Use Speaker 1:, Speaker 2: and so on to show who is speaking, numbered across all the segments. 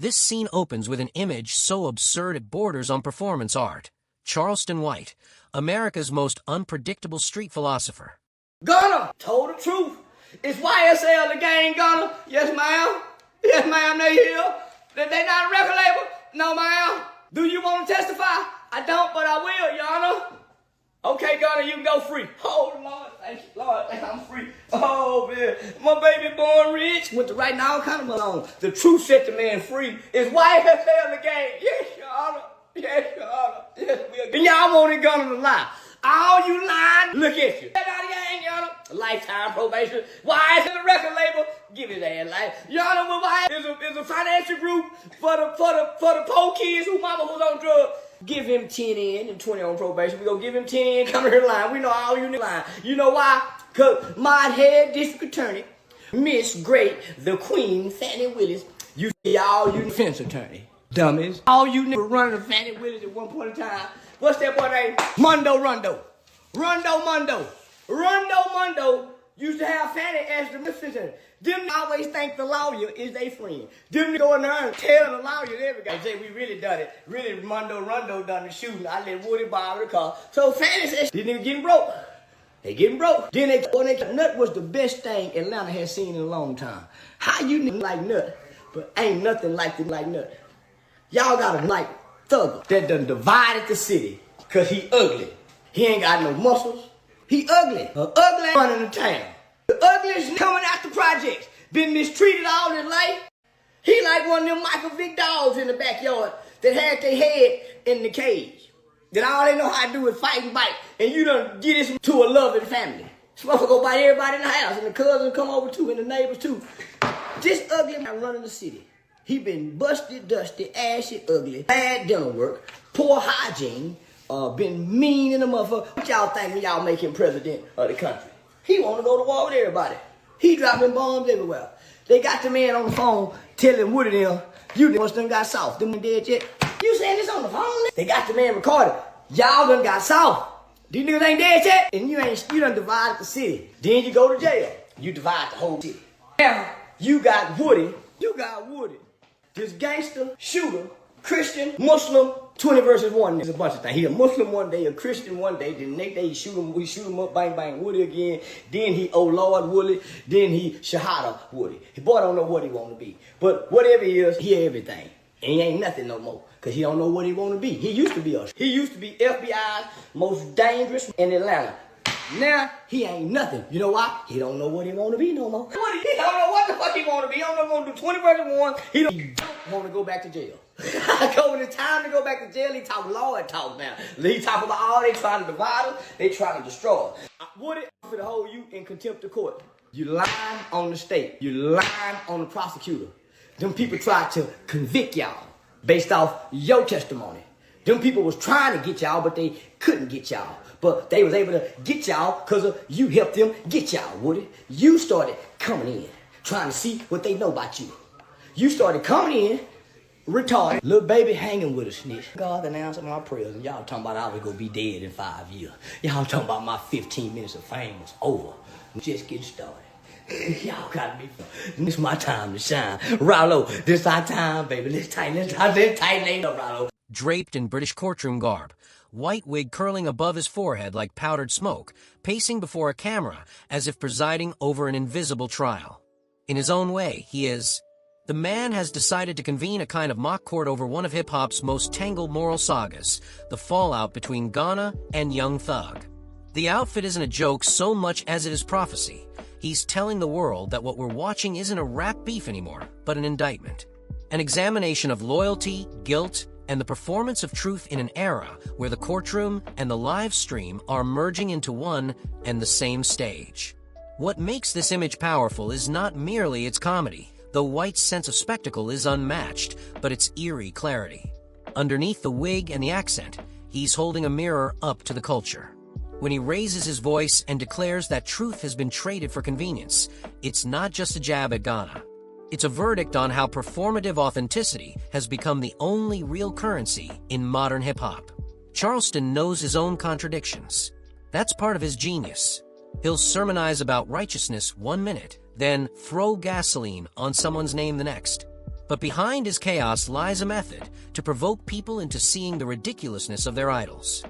Speaker 1: This scene opens with an image so absurd it borders on performance art. Charleston White, America's most unpredictable street philosopher.
Speaker 2: Gunner told the truth. It's YSL the gang, Gunner. Yes, ma'am. Yes, ma'am, they here. They not a record label? No, ma'am. Do you want to testify? I don't, but I will, Your Honor. Okay, Gunner, you can go free. Oh, Lord, thank you, Lord, I'm free. Oh, man, my baby born rich. Went to writing all kind of alone. The truth set the man free. It's YSL the gang. Yes, Your Honor. Yes, Your Honor. Yes, we are. And y'all wanted Gunner to lie. All you lying, look at you. Get out of the gang, Your Honor. Lifetime probation. Why is it a record label? Give his ass life. Your Honor, why is a financial group for the poor kids who mama was on drugs. Give him 10 in and 20 on probation. We gonna give him 10 in, come here lying. We know all you lying. You know why? Cause my head district attorney, Miss Great, the Queen, Fannie Willis, you see all you defense attorney. Dummies. All you niggas running to Fannie Willis at one point in time. What's that boy name? Rondo Mundo used to have Fannie as the defense attorney. Them always think the lawyer is their friend. Them go in there and tell the lawyer everything. They say we really done it. Really, Rondo done the shooting. I let Woody borrow the car. So Fannie says, these niggas getting broke. They getting broke. Then Nut was the best thing Atlanta has seen in a long time. How you niggas like Nut, but ain't nothing like Nut. Y'all got a like thugger that done divided the city because he ugly. He ain't got no muscles. He ugly. An ugly running the town. The ugliest coming out the projects. Been mistreated all his life. He like one of them Michael Vick dogs in the backyard that had their head in the cage. That all they know how to do is fight and bite. And you done get this to a loving family. Supposed to go bite everybody in the house. And the cousins come over too. And the neighbors too. This ugly man running the city. He been busted, dusty, ashy, ugly, bad dental work, poor hygiene, been mean in the motherfucker. What y'all think when y'all make him president of the country? He want to go to war with everybody. He dropping bombs everywhere. They got the man on the phone telling Woody them, you once done got soft. Them dead yet? You saying this on the phone? They got the man recorded. Y'all done got soft. These niggas ain't dead yet? And you done divided the city. Then you go to jail. You divide the whole city. Now, you got Woody. This gangster, shooter, Christian, Muslim, 20 versus 1. There's a bunch of things. He a Muslim one day, a Christian one day. The next day we shoot him up, bang, bang, Woody again. Then he, oh Lord, Woody. Then he, Shahada, Woody. His boy don't know what he want to be. But whatever he is, he everything. And he ain't nothing no more. Because he don't know what he want to be. He used to be us. He used to be FBI's most dangerous in Atlanta. Now, he ain't nothing. You know why? He don't know what he want to be no more. He don't know what the fuck he want to be. He don't know if he want to do 20 versus 1. He don't want to go back to jail. When it's time to go back to jail, he talk Lord talk now. He talk about all they trying to divide him, they trying to destroy him. Woody for the whole you in contempt of court. You lying on the state. You lying on the prosecutor. Them people tried to convict y'all based off your testimony. Them people was trying to get y'all, but they couldn't get y'all. But they was able to get y'all because you helped them get y'all, Woody. You started coming in, trying to see what they know about you. You started coming in, retarded, little baby hanging with a snitch. God announcing my prayers, and y'all talking about I was going to be dead in 5 years. Y'all talking about my 15 minutes of fame was over. I'm just getting started. Y'all gotta be fun. This is my time to shine. Rollo, this our time, baby. Let's tighten up, Rollo.
Speaker 1: Draped in British courtroom garb, white wig curling above his forehead like powdered smoke, pacing before a camera as if presiding over an invisible trial. In his own way, he is... The man has decided to convene a kind of mock court over one of hip-hop's most tangled moral sagas, the fallout between Ghana and Young Thug. The outfit isn't a joke so much as it is prophecy. He's telling the world that what we're watching isn't a rap beef anymore, but an indictment. An examination of loyalty, guilt, and the performance of truth in an era where the courtroom and the live stream are merging into one and the same stage. What makes this image powerful is not merely its comedy, though White's sense of spectacle is unmatched, but its eerie clarity. Underneath the wig and the accent, he's holding a mirror up to the culture. When he raises his voice and declares that truth has been traded for convenience, it's not just a jab at Ghana. It's a verdict on how performative authenticity has become the only real currency in modern hip-hop. Charleston knows his own contradictions. That's part of his genius. He'll sermonize about righteousness 1 minute, then throw gasoline on someone's name the next. But behind his chaos lies a method to provoke people into seeing the ridiculousness of their idols.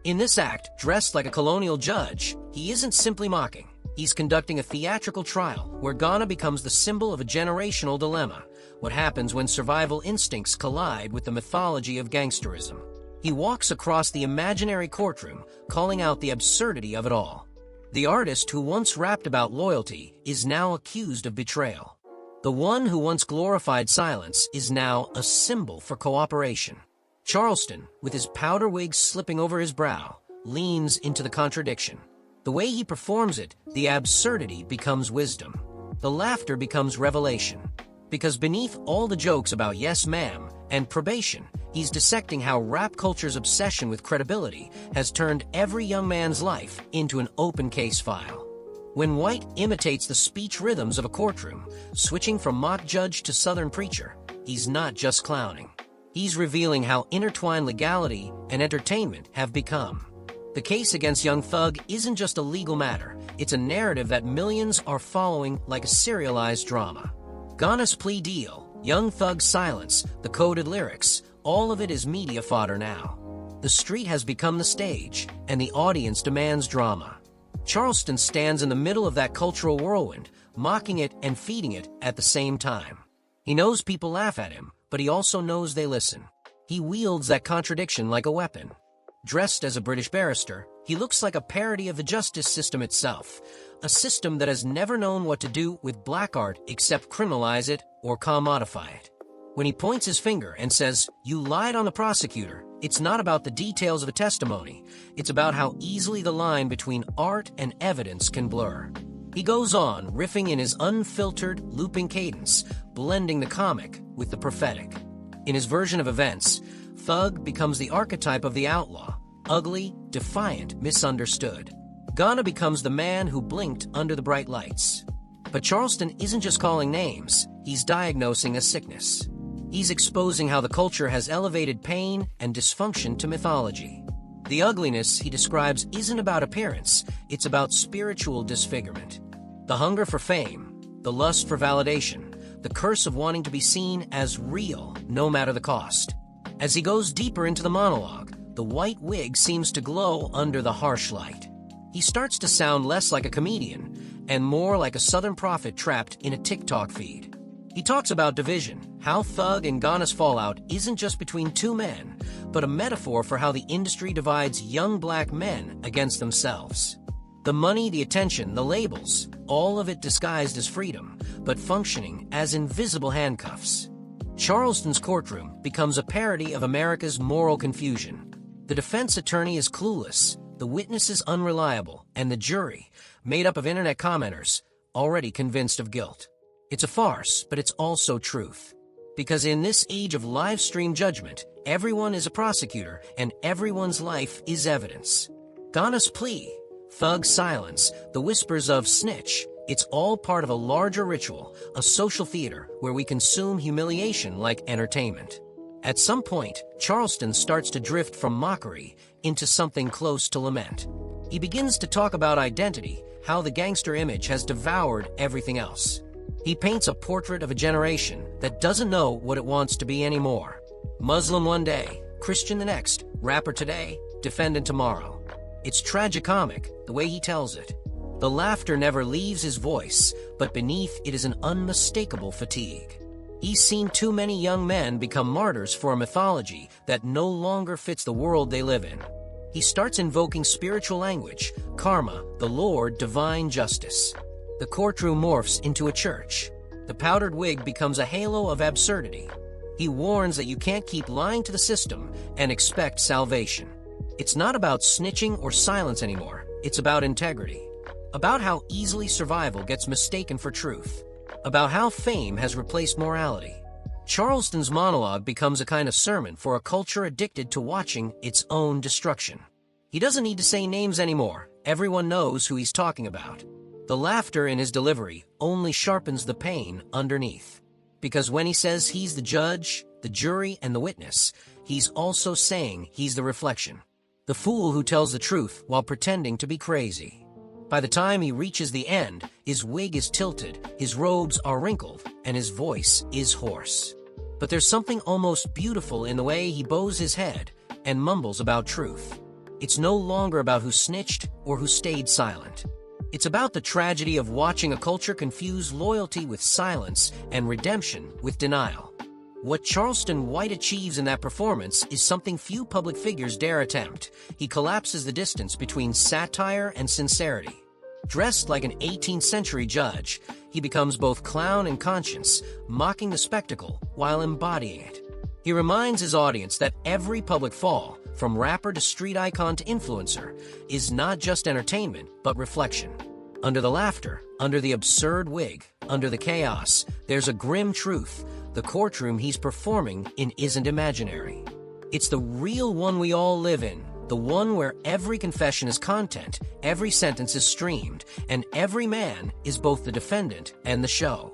Speaker 1: In this act, dressed like a colonial judge, he isn't simply mocking. He's conducting a theatrical trial where Ghana becomes the symbol of a generational dilemma. What happens when survival instincts collide with the mythology of gangsterism? He walks across the imaginary courtroom, calling out the absurdity of it all. The artist who once rapped about loyalty is now accused of betrayal. The one who once glorified silence is now a symbol for cooperation. Charleston, with his powder wig slipping over his brow, leans into the contradiction. The way he performs it, the absurdity becomes wisdom. The laughter becomes revelation. Because beneath all the jokes about yes ma'am and probation, he's dissecting how rap culture's obsession with credibility has turned every young man's life into an open case file. When White imitates the speech rhythms of a courtroom, switching from mock judge to southern preacher, he's not just clowning. He's revealing how intertwined legality and entertainment have become. The case against Young Thug isn't just a legal matter, it's a narrative that millions are following like a serialized drama. Ghana's plea deal, Young Thug's silence, the coded lyrics, all of it is media fodder now. The street has become the stage, and the audience demands drama. Charleston stands in the middle of that cultural whirlwind, mocking it and feeding it at the same time. He knows people laugh at him, but he also knows they listen. He wields that contradiction like a weapon. Dressed as a British barrister, he looks like a parody of the justice system itself, a system that has never known what to do with black art except criminalize it or commodify it. When he points his finger and says, "You lied on the prosecutor," it's not about the details of a testimony. It's about how easily the line between art and evidence can blur. He goes on, riffing in his unfiltered, looping cadence, blending the comic with the prophetic. In his version of events, Thug becomes the archetype of the outlaw, ugly, defiant, misunderstood. Ghana becomes the man who blinked under the bright lights. But Charleston isn't just calling names, he's diagnosing a sickness. He's exposing how the culture has elevated pain and dysfunction to mythology. The ugliness he describes isn't about appearance, it's about spiritual disfigurement. The hunger for fame, the lust for validation, the curse of wanting to be seen as real, no matter the cost. As he goes deeper into the monologue, the white wig seems to glow under the harsh light. He starts to sound less like a comedian and more like a Southern prophet trapped in a TikTok feed. He talks about division, how Thug and Ghana's fallout isn't just between two men, but a metaphor for how the industry divides young black men against themselves. The money, the attention, the labels, all of it disguised as freedom, but functioning as invisible handcuffs. Charleston's courtroom becomes a parody of America's moral confusion. The defense attorney is clueless, the witness is unreliable, and the jury, made up of internet commenters, already convinced of guilt. It's a farce, but it's also truth. Because in this age of live stream judgment, everyone is a prosecutor and everyone's life is evidence. Ghana's plea, Thug's silence, the whispers of snitch, it's all part of a larger ritual, a social theater where we consume humiliation like entertainment. At some point, Charleston starts to drift from mockery into something close to lament. He begins to talk about identity, how the gangster image has devoured everything else. He paints a portrait of a generation that doesn't know what it wants to be anymore. Muslim one day, Christian the next, rapper today, defendant tomorrow. It's tragicomic, the way he tells it. The laughter never leaves his voice, but beneath it is an unmistakable fatigue. He's seen too many young men become martyrs for a mythology that no longer fits the world they live in. He starts invoking spiritual language, karma, the Lord, divine justice. The courtroom morphs into a church. The powdered wig becomes a halo of absurdity. He warns that you can't keep lying to the system and expect salvation. It's not about snitching or silence anymore. It's about integrity. About how easily survival gets mistaken for truth. About how fame has replaced morality. Charleston's monologue becomes a kind of sermon for a culture addicted to watching its own destruction. He doesn't need to say names anymore. Everyone knows who he's talking about. The laughter in his delivery only sharpens the pain underneath. Because when he says he's the judge, the jury, and the witness, he's also saying he's the reflection. The fool who tells the truth while pretending to be crazy. By the time he reaches the end, his wig is tilted, his robes are wrinkled, and his voice is hoarse. But there's something almost beautiful in the way he bows his head and mumbles about truth. It's no longer about who snitched or who stayed silent. It's about the tragedy of watching a culture confuse loyalty with silence and redemption with denial. What Charleston White achieves in that performance is something few public figures dare attempt. He collapses the distance between satire and sincerity. Dressed like an 18th century judge, he becomes both clown and conscience, mocking the spectacle while embodying it. He reminds his audience that every public fall, from rapper to street icon to influencer, is not just entertainment, but reflection. Under the laughter, under the absurd wig, under the chaos, there's a grim truth. The courtroom he's performing in isn't imaginary. It's the real one we all live in, the one where every confession is content, every sentence is streamed, and every man is both the defendant and the show.